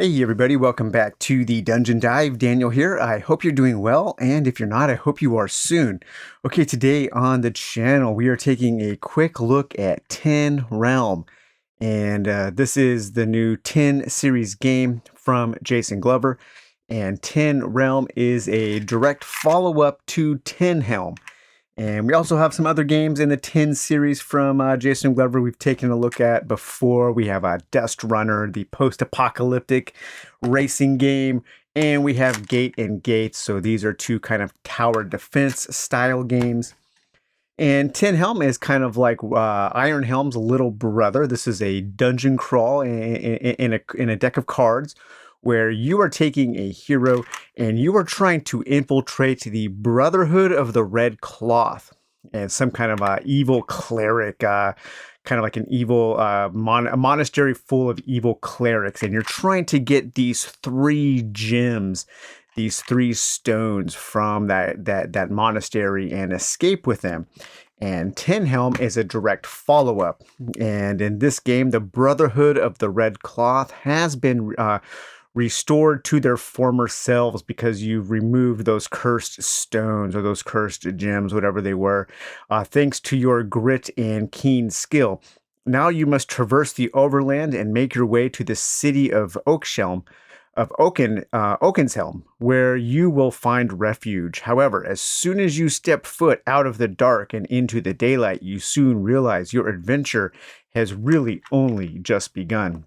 Hey everybody, welcome back to the Dungeon Dive. Daniel here. I hope you're doing well, and if you're not, I hope you are soon. Okay, today on the channel, we are taking a quick look at Tin Helm. And this is the new Tin series game from Jason Glover. And Tin Helm is a direct follow-up to Tin Helm. And we also have some other games in the Tin series from Jason Glover we've taken a look at before. We have Dust Runner, the post-apocalyptic racing game, and we have Gate and Gates. So these are two kind of tower defense style games. And Tin Helm is kind of like Iron Helm's little brother. This is a dungeon crawl in a deck of cards where you are taking a hero and you are trying to infiltrate the Brotherhood of the Red Cloth and some kind of evil cleric, kind of like an evil a monastery full of evil clerics, and you're trying to get these 3 gems, these 3 stones from that monastery and escape with them. And Tin Helm is a direct follow-up. And in this game, the Brotherhood of the Red Cloth has been restored to their former selves because you've removed those cursed stones or those cursed gems, whatever they were, thanks to your grit and keen skill. Now you must traverse the overland and make your way to the city of Oakenshelm, where you will find refuge. However, as soon as you step foot out of the dark and into the daylight, you soon realize your adventure has really only just begun.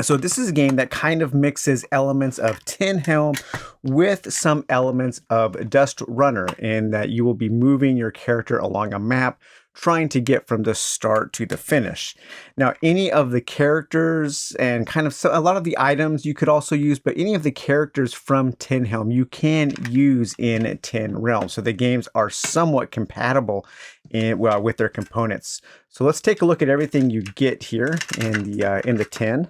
So this is a game that kind of mixes elements of Tin Helm with some elements of Dust Runner, in that you will be moving your character along a map, trying to get from the start to the finish. Now, any of the characters and kind of a lot of the items you could also use, but any of the characters from Tin Helm you can use in Tin Helm. So the games are somewhat compatible with their components. So let's take a look at everything you get here in the tin.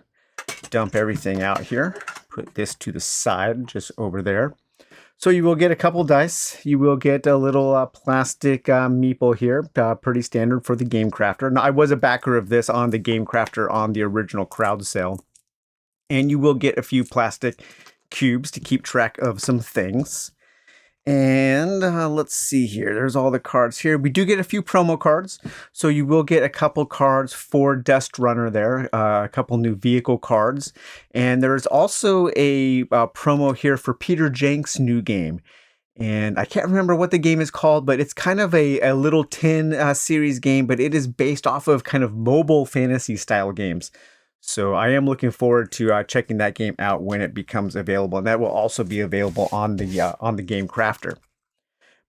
Dump everything out here. Put this to the side, just over there. So you will get a couple dice. You will get a little plastic meeple here, pretty standard for the Game Crafter. Now, I was a backer of this on the Game Crafter on the original crowd sale. And you will get a few plastic cubes to keep track of some things. And let's see here. There's all the cards here. We do get a few promo cards. So you will get a couple cards for Dust Runner there, a couple new vehicle cards. And there's also a promo here for Peter Jenks' new game. And I can't remember what the game is called, but it's kind of a little Tin series game, but it is based off of kind of mobile fantasy style games. So I am looking forward to checking that game out when it becomes available, and that will also be available on the Game Crafter.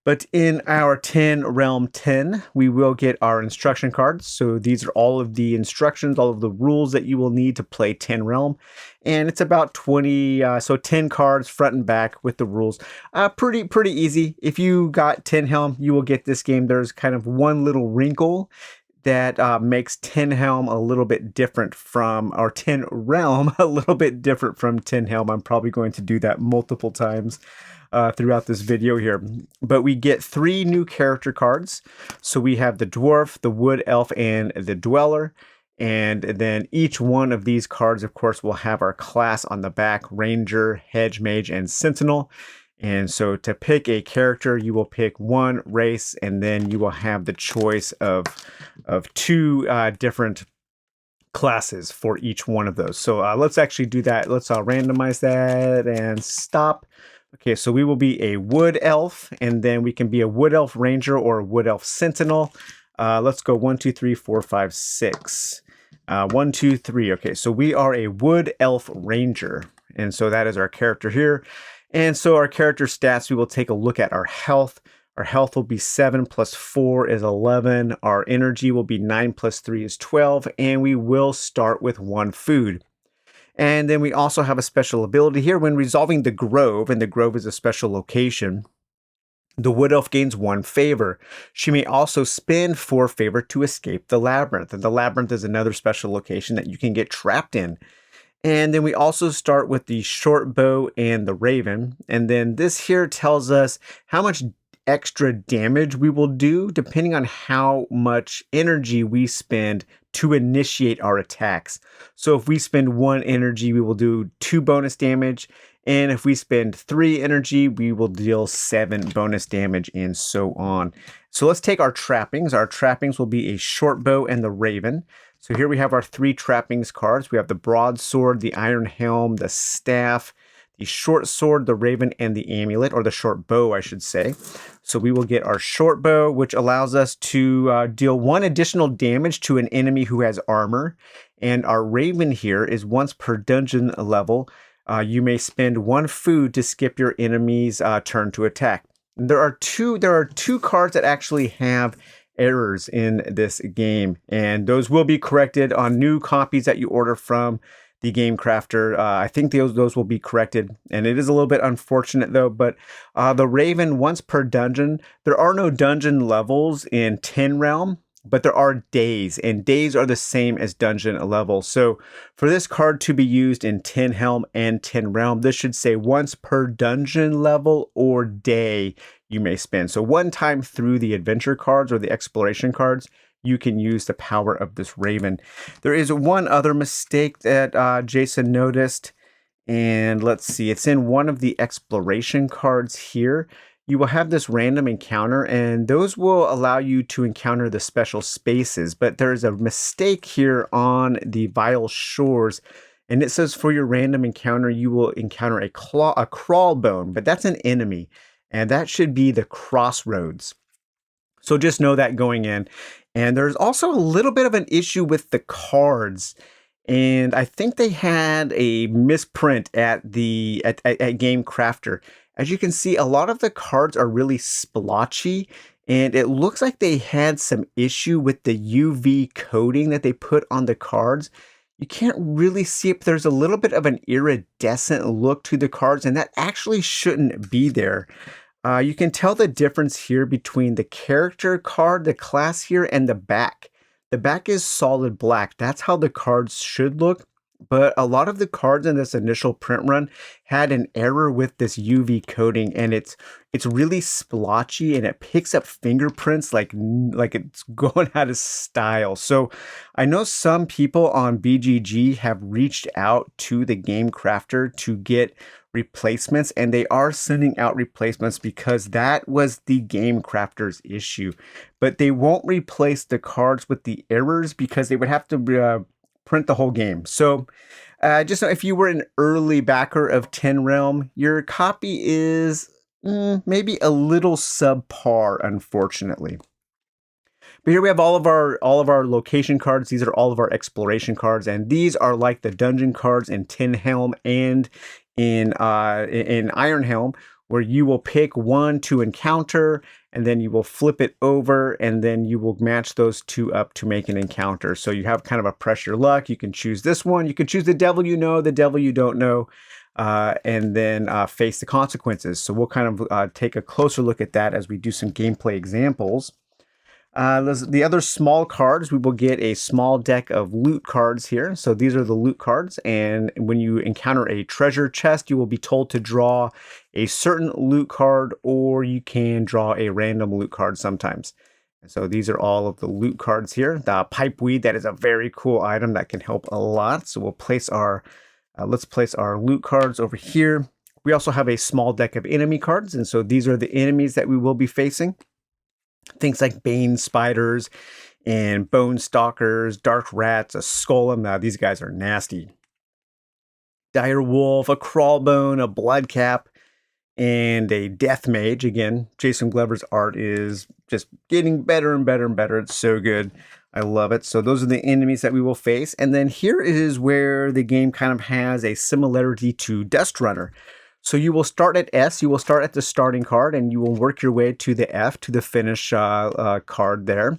But in our Tin Helm 10, we will get our instruction cards. So these are all of the instructions, all of the rules that you will need to play Tin Helm. And it's about 20, so 10 cards front and back with the rules. Pretty easy. If you got Tin Helm, you will get this game. There's kind of one little wrinkle that makes Tin Helm a little bit different from, or Tin Realm a little bit different from Tin Helm. I'm probably going to do that multiple times throughout this video here. But we get 3 new character cards. So we have the Dwarf, the Wood Elf, and the Dweller. And then each one of these cards, of course, will have our class on the back: Ranger, Hedge Mage, and Sentinel. And so to pick a character, you will pick one race, and then you will have the choice of 2 different classes for each one of those. So let's actually do that. Let's randomize that and stop. Okay, so we will be a Wood Elf, and then we can be a Wood Elf Ranger or a Wood Elf Sentinel. Let's go 1, 2, 3, 4, 5, 6. 1, 2, 3. Okay, so we are a Wood Elf Ranger, and so that is our character here. And so our character stats, we will take a look at our health. Our health will be 7 plus 4 is 11. Our energy will be 9 plus 3 is 12. And we will start with 1 food. And then we also have a special ability here. When resolving the Grove, and the Grove is a special location, the Wood Elf gains 1 favor. She may also spend 4 favor to escape the Labyrinth. And the Labyrinth is another special location that you can get trapped in. And then we also start with the Short Bow and the Raven. And then this here tells us how much extra damage we will do depending on how much energy we spend to initiate our attacks. So if we spend 1 energy, we will do 2 bonus damage. And if we spend 3 energy, we will deal 7 bonus damage and so on. So let's take our trappings. Our trappings will be a short bow and the raven. So here we have our 3 trappings cards. We have the broadsword, the iron helm, the staff, the short sword, the raven, and the amulet, or the short bow, I should say. So we will get our short bow, which allows us to deal 1 additional damage to an enemy who has armor. And our raven here is once per dungeon level, you may spend 1 food to skip your enemy's turn to attack. There are two cards that actually have errors in this game, and those will be corrected on new copies that you order from the game crafter. I think those will be corrected, and it is a little bit unfortunate though. But the Raven, once per dungeon, there are no dungeon levels in Tin Realm, but there are days, and days are the same as dungeon levels. So for this card to be used in Tin Helm and Tin Realm, this should say once per dungeon level or day you may spend. So 1 time through the adventure cards or the exploration cards, you can use the power of this Raven. There is one other mistake that Jason noticed, and let's see, it's in one of the exploration cards here. You will have this random encounter, and those will allow you to encounter the special spaces, but there's a mistake here on the Vile Shores, and it says for your random encounter, you will encounter a crawl bone, but that's an enemy, and that should be the crossroads. So just know that going in. And there's also a little bit of an issue with the cards. And I think they had a misprint at Game Crafter. As you can see, a lot of the cards are really splotchy. And it looks like they had some issue with the UV coating that they put on the cards. You can't really see it, but there's a little bit of an iridescent look to the cards. And that actually shouldn't be there. You can tell the difference here between the character card, the class here, and the back. The back is solid black. That's how the cards should look. But a lot of the cards in this initial print run had an error with this UV coating, and it's really splotchy, and it picks up fingerprints like it's going out of style. So I know some people on BGG have reached out to the Game Crafter to get replacements, and they are sending out replacements because that was the Game Crafter's issue. But they won't replace the cards with the errors because they would have to print the whole game. So just know if you were an early backer of Tin Realm, your copy is maybe a little subpar, unfortunately. But here we have all of our location cards. These are all of our exploration cards, and these are like the dungeon cards in Tin Helm and in Iron Helm, where you will pick 1 to encounter, and then you will flip it over, and then you will match those 2 up to make an encounter. So you have kind of a press your luck. You can choose this one. You can choose the devil you know, the devil you don't know, and then face the consequences. So we'll kind of take a closer look at that as we do some gameplay examples. The other small cards, we will get a small deck of loot cards here. So these are the loot cards, and when you encounter a treasure chest, you will be told to draw a certain loot card, or you can draw a random loot card sometimes. And so these are all of the loot cards here. The pipeweed, that is a very cool item that can help a lot. So we'll place let's place our loot cards over here. We also have a small deck of enemy cards, and so these are the enemies that we will be facing. Things like Bane spiders and bone stalkers, dark rats, a Skullum. Now these guys are nasty. Dire wolf, a crawlbone, a bloodcap, and a death mage. Again, Jason Glover's art is just getting better and better and better. It's so good. I love it. So those are the enemies that we will face. And then here is where the game kind of has a similarity to Dust Runner. So you will start at S, you will start at the starting card, and you will work your way to the F, to the finish card there.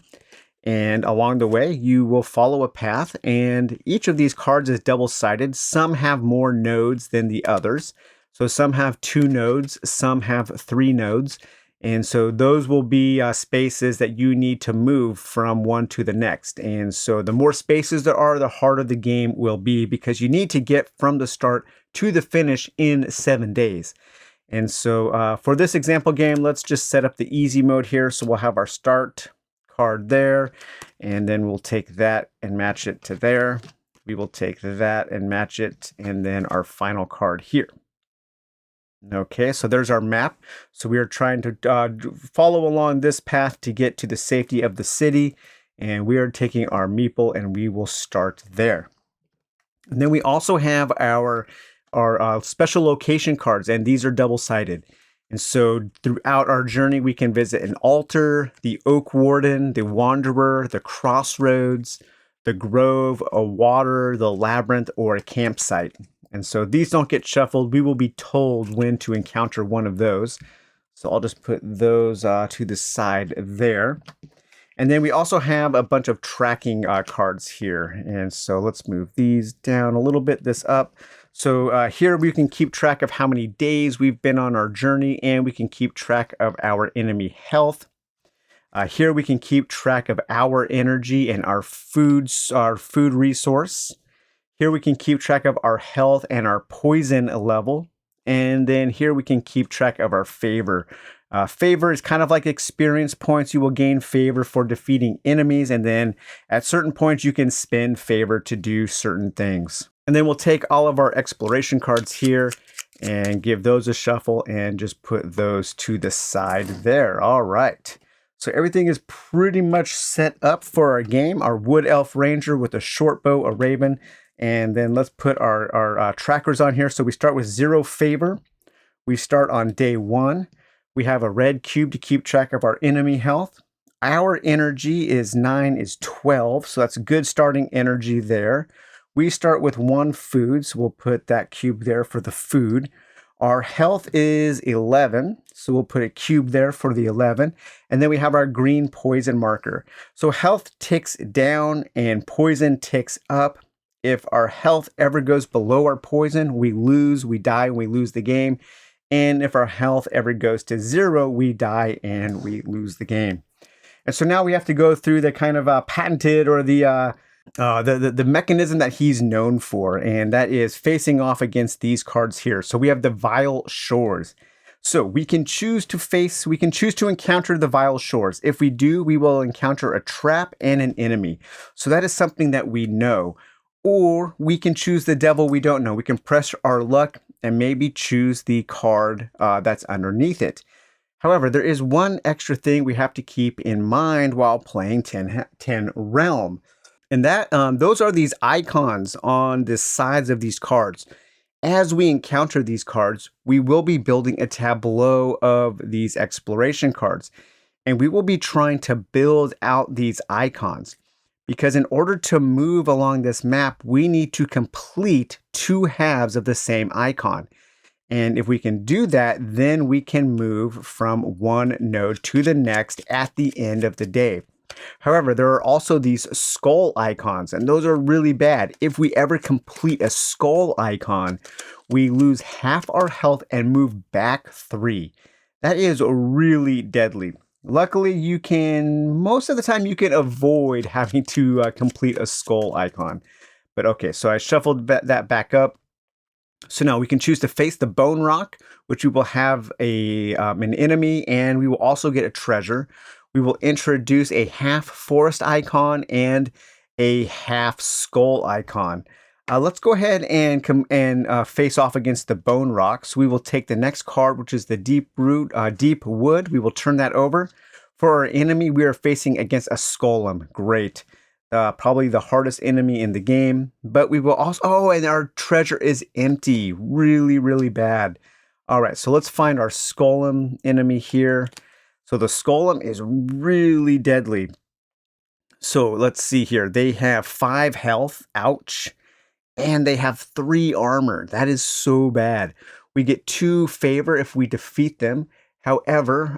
And along the way, you will follow a path, and each of these cards is double-sided. Some have more nodes than the others. So some have 2 nodes, some have 3 nodes. And so those will be spaces that you need to move from one to the next. And so the more spaces there are, the harder the game will be, because you need to get from the start to the finish in 7 days. And so for this example game, let's just set up the easy mode here. So we'll have our start card there. And then we'll take that and match it to there. We will take that and match it. And then our final card here. Okay, so there's our map. So we are trying to follow along this path to get to the safety of the city. And we are taking our meeple and we will start there. And then we also have our special location cards, and these are double-sided. And so throughout our journey, we can visit an altar, the Oak Warden, the Wanderer, the Crossroads, the Grove, a water, the Labyrinth, or a campsite. And so these don't get shuffled. We will be told when to encounter one of those. So I'll just put those to the side there. And then we also have a bunch of tracking cards here. And so let's move these down a little bit, this up. So here we can keep track of how many days we've been on our journey, and we can keep track of our enemy health. Here we can keep track of our energy and our food resource. Here we can keep track of our health and our poison level. And then here we can keep track of our favor. Favor is kind of like experience points. You will gain favor for defeating enemies. And then at certain points, you can spend favor to do certain things. And then we'll take all of our exploration cards here and give those a shuffle and just put those to the side there. All right. So everything is pretty much set up for our game. Our Wood Elf Ranger with a short bow, a raven. And then let's put our trackers on here. So we start with 0 favor. We start on day 1. We have a red cube to keep track of our enemy health. Our energy is 9 is 12. So that's good starting energy there. We start with 1 food. So we'll put that cube there for the food. Our health is 11. So we'll put a cube there for the 11. And then we have our green poison marker. So health ticks down and poison ticks up. If our health ever goes below our poison, we lose, we die, we lose the game. And if our health ever goes to 0, we die and we lose the game. And so now we have to go through the kind of patented or the mechanism that he's known for, and that is facing off against these cards here. So we have the Vile Shores. So we can choose to encounter the Vile Shores. If we do, we will encounter a trap and an enemy. So that is something that we know. Or we can choose the devil we don't know. We can press our luck and maybe choose the card that's underneath it. However, there is one extra thing we have to keep in mind while playing Tin Realm. And that those are these icons on the sides of these cards. As we encounter these cards, we will be building a tableau of these exploration cards. And we will be trying to build out these icons. Because in order to move along this map, we need to complete 2 halves of the same icon. And if we can do that, then we can move from one node to the next at the end of the day. However, there are also these skull icons, and those are really bad. If we ever complete a skull icon, we lose half our health and move back 3. That is really deadly. Luckily, most of the time, you can avoid having to complete a skull icon. But okay, so I shuffled that back up. So now we can choose to face the Bone Rock, which we will have an enemy, and we will also get a treasure. We will introduce a half forest icon and a half skull icon. Let's go ahead and face off against the Bone Rock. So we will take the next card, which is the Deep Wood. We will turn that over. For our enemy, we are facing against a Golem. Great. Probably the hardest enemy in the game. But we will also... and our treasure is empty. Really, really bad. All right, so let's find our Golem enemy here. So the Golem is really deadly. So let's see here. They have 5 health. Ouch. And they have 3 armor. That is so bad. We get 2 favor if we defeat them. However,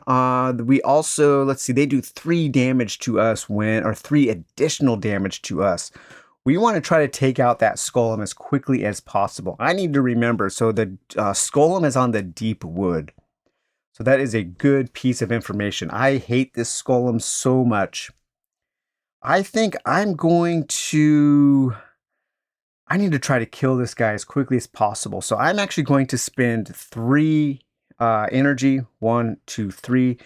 we also, let's see, they do 3 damage to us or 3 additional damage to us. We want to try to take out that Golem as quickly as possible. I need to remember, so the Golem is on the Deep Wood. So that is a good piece of information. I hate this Golem so much. I think I need to try to kill this guy as quickly as possible. So I'm actually going to spend 3 energy, 1, 2, 3,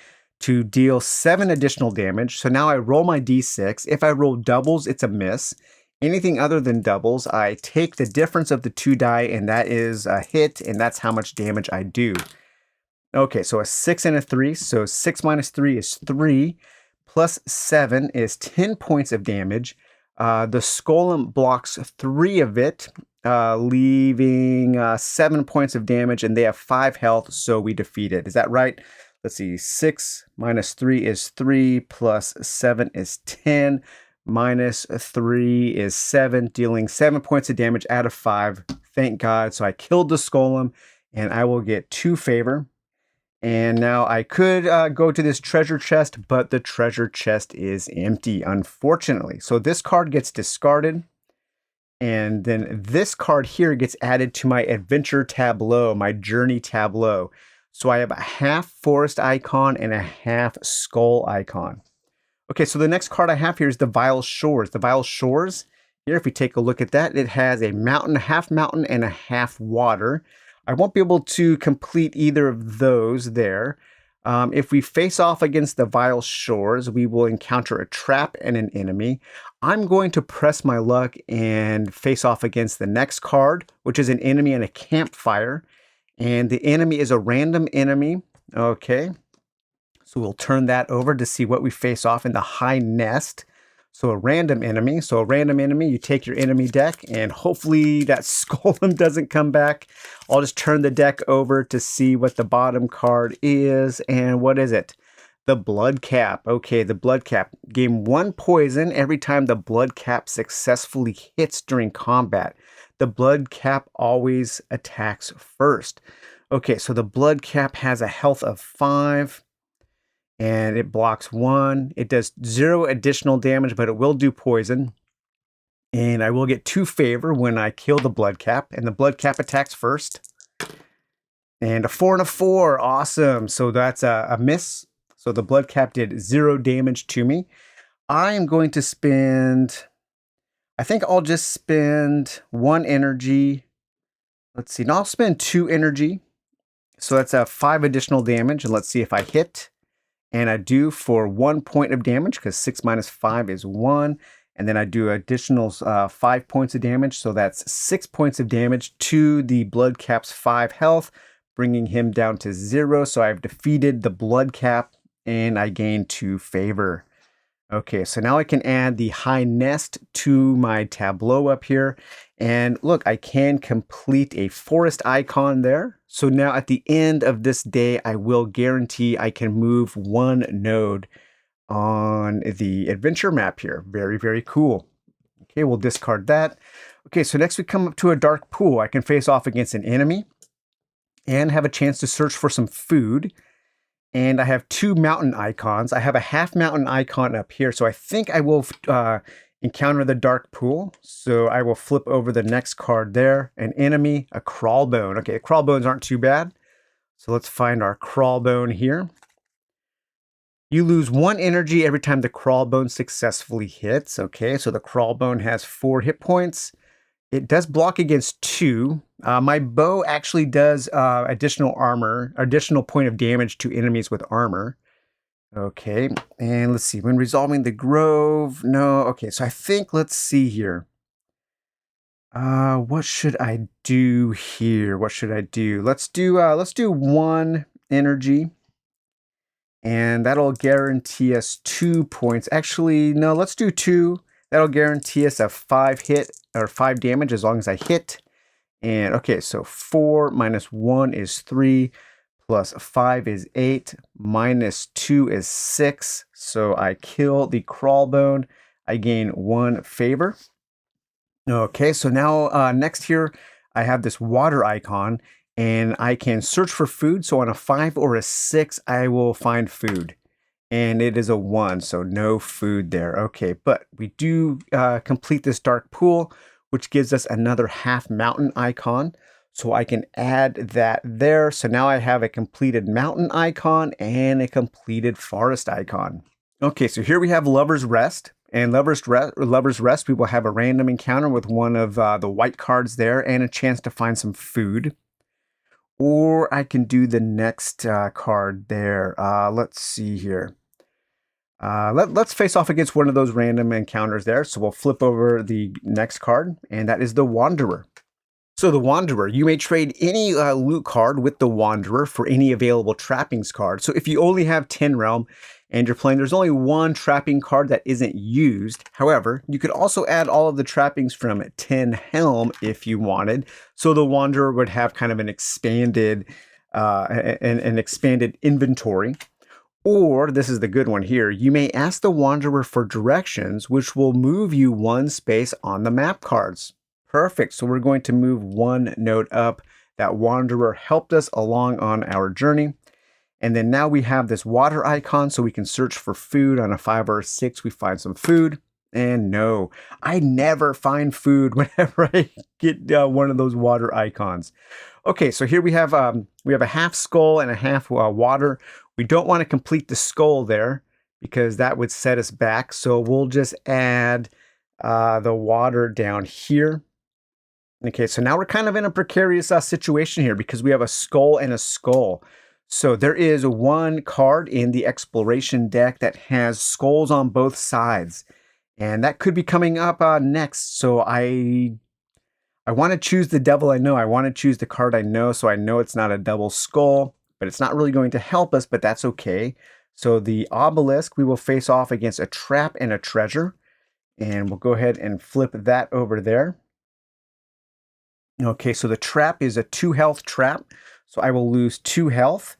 to deal 7 additional damage. So now I roll my d6. If I roll doubles, it's a miss. Anything other than doubles, I take the difference of the 2 die, and that is a hit, and that's how much damage I do. Okay, so a 6 and a 3. So 6 minus 3 is 3, plus 7 is 10 points of damage. The Golem blocks 3 of it, leaving 7 points of damage, and they have 5 health, so we defeat it. Is that right? Let's see, 6 minus 3 is 3, plus 7 is 10, minus 3 is 7, dealing 7 points of damage out of 5. Thank God. So I killed the Golem, and I will get 2 favor. And now I could go to this treasure chest, but the treasure chest is empty, unfortunately. So this card gets discarded. And then this card here gets added to my adventure tableau, my journey tableau. So I have a half forest icon and a half skull icon. Okay, so the next card I have here is the Vile Shores. The Vile Shores, here, if we take a look at that, it has a mountain, and a half water. I won't be able to complete either of those there. If we face off against the Vile Shores, we will encounter a trap and an enemy. I'm going to press my luck and face off against the next card, which is an enemy and a campfire. And the enemy is a random enemy. Okay. So we'll turn that over to see what we face off in the high nest. So a random enemy. You take your enemy deck, and hopefully that Golem doesn't come back. I'll just turn the deck over to see what the bottom card is. And what is it? The Blood Cap. Okay, the Blood Cap. Gain 1 poison every time the Blood Cap successfully hits during combat. The Blood Cap always attacks first. Okay, so the Blood Cap has a health of 5. And it blocks 1. It does 0 additional damage, but it will do poison. And I will get 2 favor when I kill the Blood Cap. And the Blood Cap attacks first. And a 4 and a 4. Awesome. So that's a miss. So the Blood Cap did 0 damage to me. I am going to spend... I think I'll just spend 1 energy. Let's see. No, I'll spend 2 energy. So that's a 5 additional damage. And let's see if I hit. And I do for 1 point of damage, because 6 minus 5 is 1. And then I do additional 5 points of damage. So that's 6 points of damage to the Blood Cap's 5 health, bringing him down to 0. So I've defeated the Blood Cap, and I gain 2 favor. Okay, so now I can add the high nest to my tableau up here. And look, I can complete a forest icon there. So now at the end of this day, I will guarantee I can move 1 node on the adventure map here. Very, very cool. Okay, we'll discard that. Okay, so next we come up to a dark pool. I can face off against an enemy and have a chance to search for some food. And I have 2 mountain icons. I have a half mountain icon up here. So I think I will encounter the dark pool. So I will flip over the next card there. An enemy, a crawlbone. Okay, crawlbones aren't too bad. So let's find our crawlbone here. You lose 1 energy every time the crawlbone successfully hits. Okay, so the crawlbone has 4 hit points. It does block against 2. My bow actually does additional armor, additional point of damage to enemies with armor. Okay, and let's see. When resolving the grove, no. Okay, so I think, let's see here. What should I do here? What should I do? Let's do 1 energy, and that'll guarantee us 2 points. Actually, no. Let's do 2. That'll guarantee us a 5 hit or 5 damage as long as I hit. And okay, so 4 minus 1 is 3, plus 5 is 8, minus 2 is 6. So I kill the crawlbone. I gain 1 favor. Okay, so now next here, I have this water icon, and I can search for food. So on a 5 or a 6, I will find food. And it is a 1, so no food there. Okay, but we do complete this dark pool, which gives us another half mountain icon. So I can add that there. So now I have a completed mountain icon and a completed forest icon. Okay, so here we have Lover's Rest. And Lover's Rest, we will have a random encounter with one of the white cards there and a chance to find some food. Or I can do the next card there. Let's see here. Let's face off against one of those random encounters there. So we'll flip over the next card, and that is the Wanderer. So the Wanderer, you may trade any loot card with the Wanderer for any available trappings card. So if you only have Tin Realm and you're playing, there's only one trapping card that isn't used. However, you could also add all of the trappings from Tin Helm if you wanted. So the Wanderer would have kind of an expanded inventory. Or, this is the good one here, you may ask the Wanderer for directions, which will move you one space on the map cards. Perfect, so we're going to move one node up. That Wanderer helped us along on our journey. And then now we have this water icon, so we can search for food. On a 5 or a 6, we find some food. And no, I never find food whenever I get one of those water icons. Okay, so here we have a half skull and a half water. We don't want to complete the skull there because that would set us back. So we'll just add the water down here. Okay, so now we're kind of in a precarious situation here because we have a skull and a skull. So there is one card in the exploration deck that has skulls on both sides. And that could be coming up next. So I want to choose the devil I know. I want to choose the card I know, so I know it's not a double skull, but it's not really going to help us, but that's okay. So the obelisk, we will face off against a trap and a treasure. And we'll go ahead and flip that over there. Okay, so the trap is a 2 health trap, so I will lose 2 health.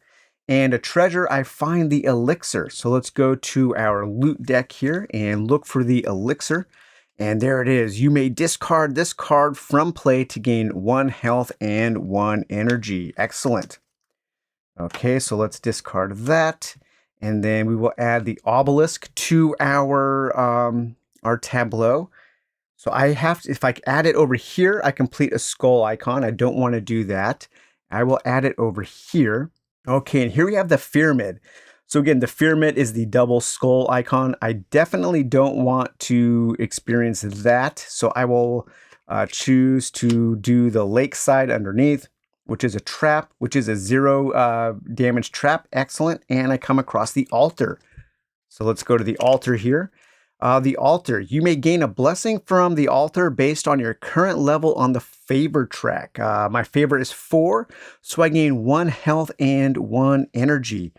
And a treasure, I find the elixir. So let's go to our loot deck here and look for the elixir. And there it is. You may discard this card from play to gain 1 health and 1 energy. Excellent. Okay, so let's discard that. And then we will add the obelisk to our tableau. So I have to, if I add it over here, I complete a skull icon. I don't want to do that. I will add it over here. Okay, and here we have the pyramid. So again, the pyramid is the double skull icon. I definitely don't want to experience that. So I will choose to do the lakeside underneath, which is a trap, which is a 0 damage trap. Excellent. And I come across the altar. So let's go to the altar here. The altar, you may gain a blessing from the altar based on your current level on the favor track. My favor is 4, so I gain 1 health and 1 energy.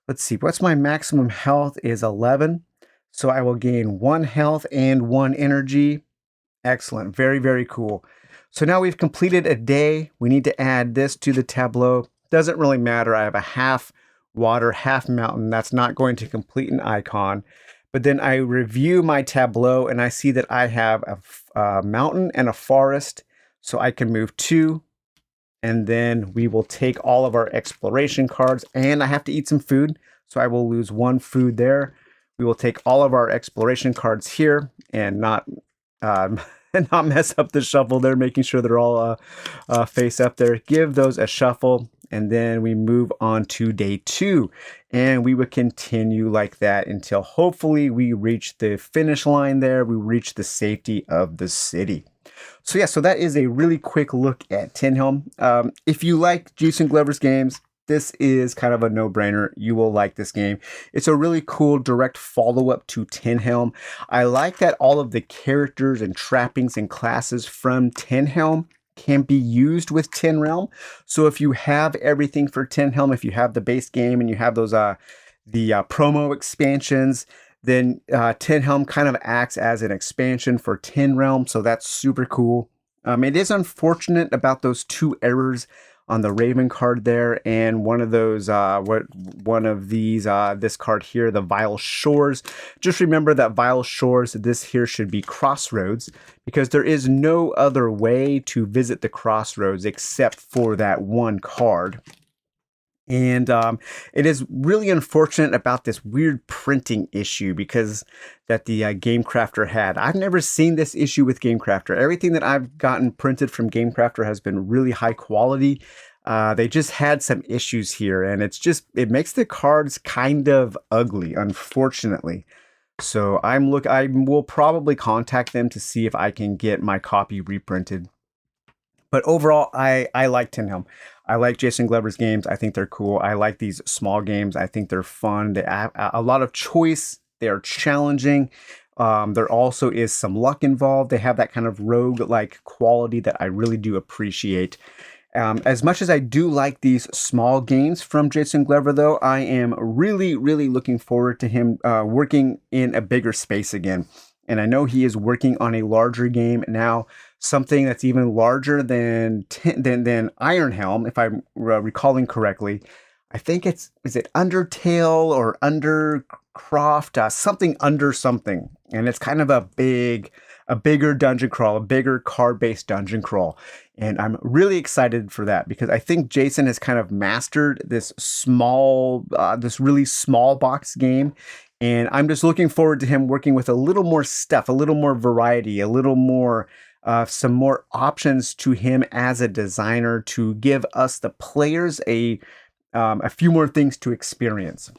Let's see, what's my maximum health is 11, so I will gain 1 health and 1 energy. Excellent, very, very cool. So now we've completed a day. We need to add this to the tableau. Doesn't really matter. I have a half water, half mountain. That's not going to complete an icon. But then I review my tableau and I see that I have a mountain and a forest. So I can move 2. And then we will take all of our exploration cards. And I have to eat some food. So I will lose 1 food there. We will take all of our exploration cards here and not mess up the shuffle there, making sure they're all face up there. Give those a shuffle. And then we move on to day 2. And we would continue like that until hopefully we reach the finish line there. We reach the safety of the city. So yeah, so that is a really quick look at Tin Helm. If you like Juice and Glover's games, this is kind of a no-brainer. You will like this game. It's a really cool direct follow-up to Tin Helm. I like that all of the characters and trappings and classes from Tin Helm can be used with Tin Realm. So if you have everything for Tin Helm, if you have the base game and you have those the promo expansions, then Tin Helm kind of acts as an expansion for Tin Realm. So that's super cool. It is unfortunate about those 2 errors on the Raven card there, and one of those, this card here, the Vile Shores. Just remember that Vile Shores, this here should be Crossroads, because there is no other way to visit the Crossroads except for that one card. And it is really unfortunate about this weird printing issue because that the GameCrafter had. I've never seen this issue with GameCrafter. Everything that I've gotten printed from GameCrafter has been really high quality. They just had some issues here, and it makes the cards kind of ugly, unfortunately. So I will probably contact them to see if I can get my copy reprinted. But overall, I like Tin Helm. I like Jason Glover's games. I think they're cool. I like these small games. I think they're fun. They have a lot of choice. They are challenging. There also is some luck involved. They have that kind of rogue-like quality that I really do appreciate. As much as I do like these small games from Jason Glover, though, I am really, really looking forward to him working in a bigger space again. And I know he is working on a larger game now, something that's even larger than Iron Helm, if I'm recalling correctly. I think is it Undertale or Undercroft, something under something, and it's kind of a bigger dungeon crawl, a bigger card-based dungeon crawl. And I'm really excited for that because I think Jason has kind of mastered this really small box game. And I'm just looking forward to him working with a little more stuff, a little more variety, a little more, some more options to him as a designer to give us, the players, a few more things to experience.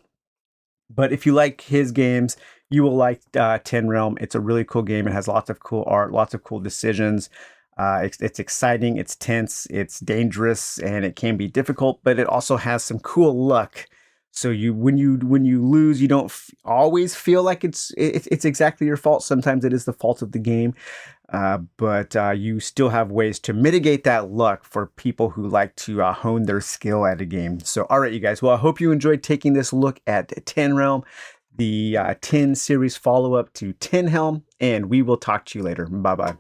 But if you like his games, you will like Tin Realm. It's a really cool game. It has lots of cool art, lots of cool decisions. It's exciting, it's tense, it's dangerous, and it can be difficult. But it also has some cool luck. So when you lose, you don't always feel like it's exactly your fault. Sometimes it is the fault of the game, but you still have ways to mitigate that luck for people who like to hone their skill at a game. So, all right, you guys. Well, I hope you enjoyed taking this look at Tin Realm, the Tin series follow up to Tin Helm, and we will talk to you later. Bye bye.